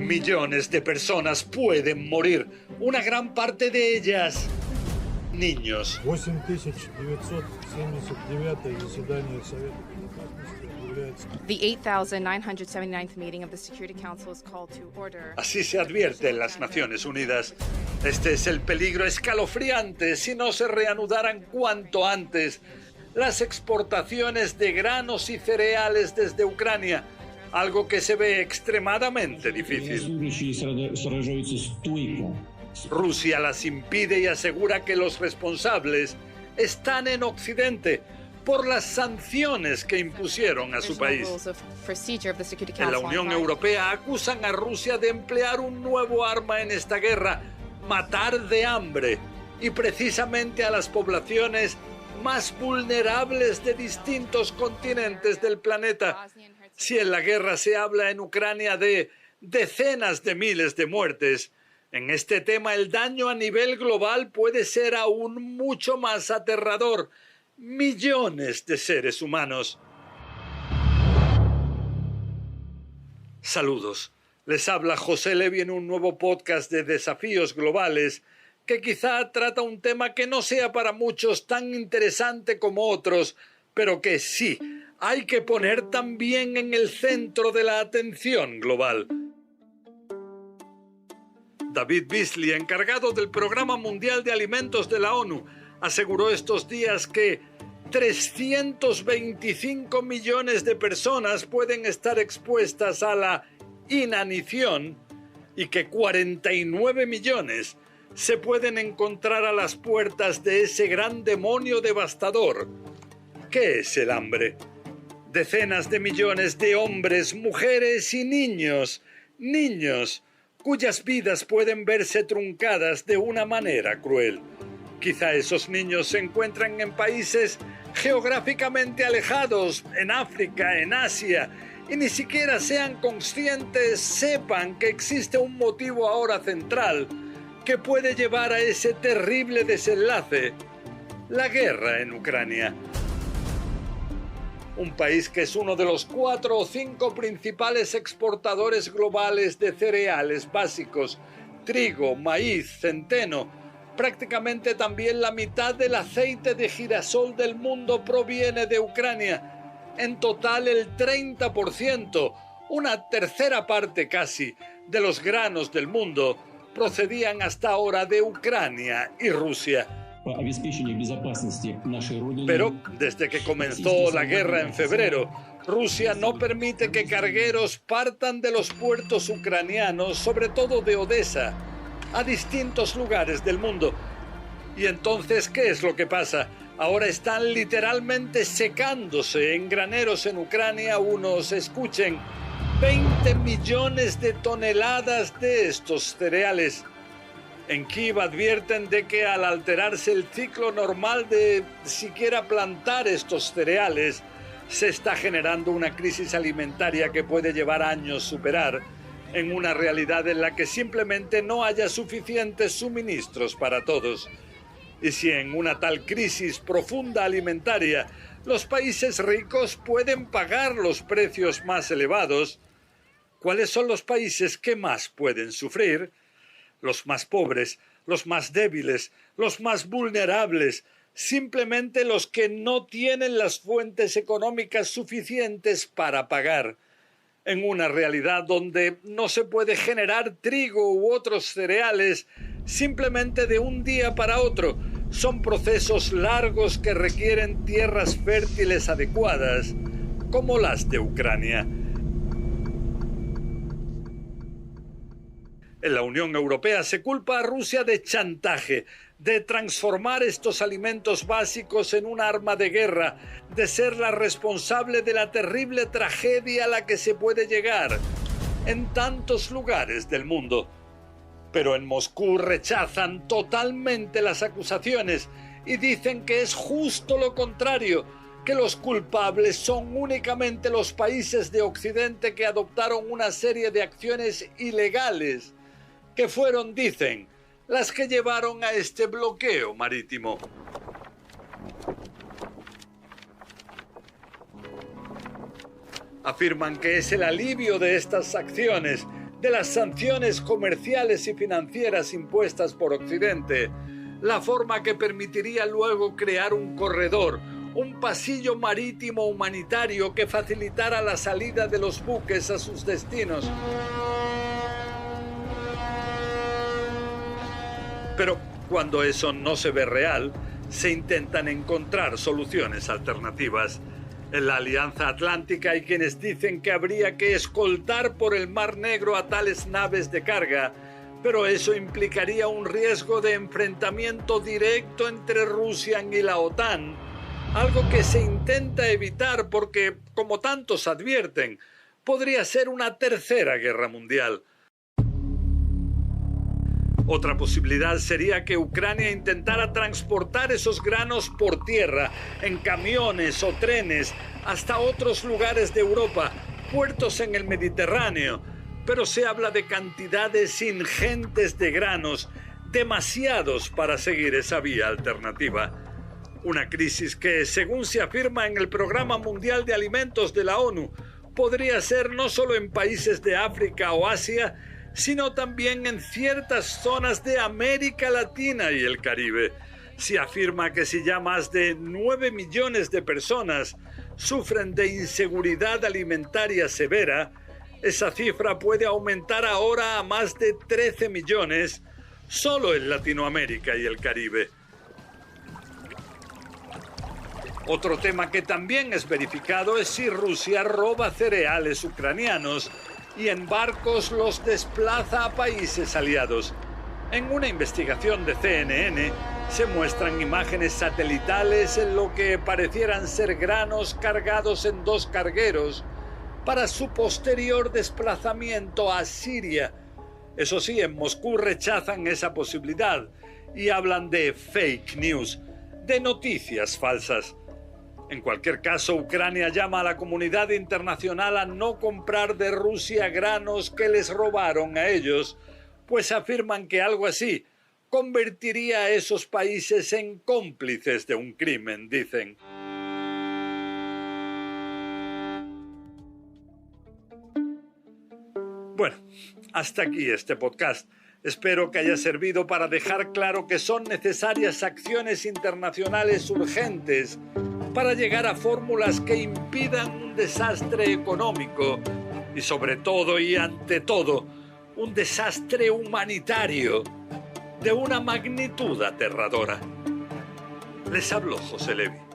Millones de personas pueden morir, una gran parte de ellas niños. 8979 заседание Совета Безопасности является... The 8,979th meeting of the Security Council is called to order. Así se advierte en las Naciones Unidas. Este es el peligro escalofriante si no se reanudaran cuanto antes las exportaciones de granos y cereales desde Ucrania, algo que se ve extremadamente difícil. Rusia las impide y asegura que los responsables están en Occidente por las sanciones que impusieron a su país. En la Unión Europea acusan a Rusia de emplear un nuevo arma en esta guerra, matar de hambre, y precisamente a las poblaciones más vulnerables de distintos continentes del planeta. Si en la guerra se habla en Ucrania de decenas de miles de muertes, en este tema el daño a nivel global puede ser aún mucho más aterrador. Millones de seres humanos. Saludos. Les habla José Levi en un nuevo podcast de Desafíos Globales que quizá trata un tema que no sea para muchos tan interesante como otros, pero que sí hay que poner también en el centro de la atención global. David Beasley, encargado del Programa Mundial de Alimentos de la ONU, aseguró estos días que 325 millones de personas pueden estar expuestas a la inanición y que 49 millones se pueden encontrar a las puertas de ese gran demonio devastador. ¿Qué es el hambre? Decenas de millones de hombres, mujeres y niños cuyas vidas pueden verse truncadas de una manera cruel. Quizá esos niños se encuentran en países geográficamente alejados, en África, en Asia, y ni siquiera sean conscientes, sepan que existe un motivo ahora central que puede llevar a ese terrible desenlace: la guerra en Ucrania. Un país que es uno de los 4 o 5 principales exportadores globales de cereales básicos, trigo, maíz, centeno. Prácticamente también la mitad del aceite de girasol del mundo proviene de Ucrania. En total el 30%, una tercera parte casi, de los granos del mundo procedían hasta ahora de Ucrania y Rusia. Pero desde que comenzó la guerra en febrero, Rusia no permite que cargueros partan de los puertos ucranianos, sobre todo de Odessa, a distintos lugares del mundo. Y entonces, ¿qué es lo que pasa? Ahora están literalmente secándose en graneros en Ucrania escuchen, 20 millones de toneladas de estos cereales. En Kiev advierten de que al alterarse el ciclo normal de siquiera plantar estos cereales, se está generando una crisis alimentaria que puede llevar años superar, en una realidad en la que simplemente no haya suficientes suministros para todos. Y si en una tal crisis profunda alimentaria los países ricos pueden pagar los precios más elevados, ¿cuáles son los países que más pueden sufrir? Los más pobres, los más débiles, los más vulnerables, simplemente los que no tienen las fuentes económicas suficientes para pagar. En una realidad donde no se puede generar trigo u otros cereales simplemente de un día para otro. Son procesos largos que requieren tierras fértiles adecuadas, como las de Ucrania. En la Unión Europea se culpa a Rusia de chantaje, de transformar estos alimentos básicos en un arma de guerra, de ser la responsable de la terrible tragedia a la que se puede llegar en tantos lugares del mundo. Pero en Moscú rechazan totalmente las acusaciones y dicen que es justo lo contrario, que los culpables son únicamente los países de Occidente que adoptaron una serie de acciones ilegales, que fueron, dicen, las que llevaron a este bloqueo marítimo. Afirman que es el alivio de estas acciones, de las sanciones comerciales y financieras impuestas por Occidente, la forma que permitiría luego crear un corredor, un pasillo marítimo humanitario que facilitara la salida de los buques a sus destinos. Pero cuando eso no se ve real, se intentan encontrar soluciones alternativas. En la Alianza Atlántica hay quienes dicen que habría que escoltar por el Mar Negro a tales naves de carga, pero eso implicaría un riesgo de enfrentamiento directo entre Rusia y la OTAN, algo que se intenta evitar porque, como tantos advierten, podría ser una tercera guerra mundial. Otra posibilidad sería que Ucrania intentara transportar esos granos por tierra, en camiones o trenes, hasta otros lugares de Europa, puertos en el Mediterráneo. Pero se habla de cantidades ingentes de granos, demasiados para seguir esa vía alternativa. Una crisis que, según se afirma en el Programa Mundial de Alimentos de la ONU, podría ser no solo en países de África o Asia, sino también en ciertas zonas de América Latina y el Caribe. Se afirma que si ya más de 9 millones de personas sufren de inseguridad alimentaria severa, esa cifra puede aumentar ahora a más de 13 millones solo en Latinoamérica y el Caribe. Otro tema que también es verificado es si Rusia roba cereales ucranianos y en barcos los desplaza a países aliados. En una investigación de CNN se muestran imágenes satelitales en lo que parecieran ser granos cargados en 2 cargueros para su posterior desplazamiento a Siria. Eso sí, en Moscú rechazan esa posibilidad y hablan de fake news, de noticias falsas. En cualquier caso, Ucrania llama a la comunidad internacional a no comprar de Rusia granos que les robaron a ellos, pues afirman que algo así convertiría a esos países en cómplices de un crimen, dicen. Bueno, hasta aquí este podcast. Espero que haya servido para dejar claro que son necesarias acciones internacionales urgentes para llegar a fórmulas que impidan un desastre económico y sobre todo y ante todo un desastre humanitario de una magnitud aterradora. Les habló José Levi.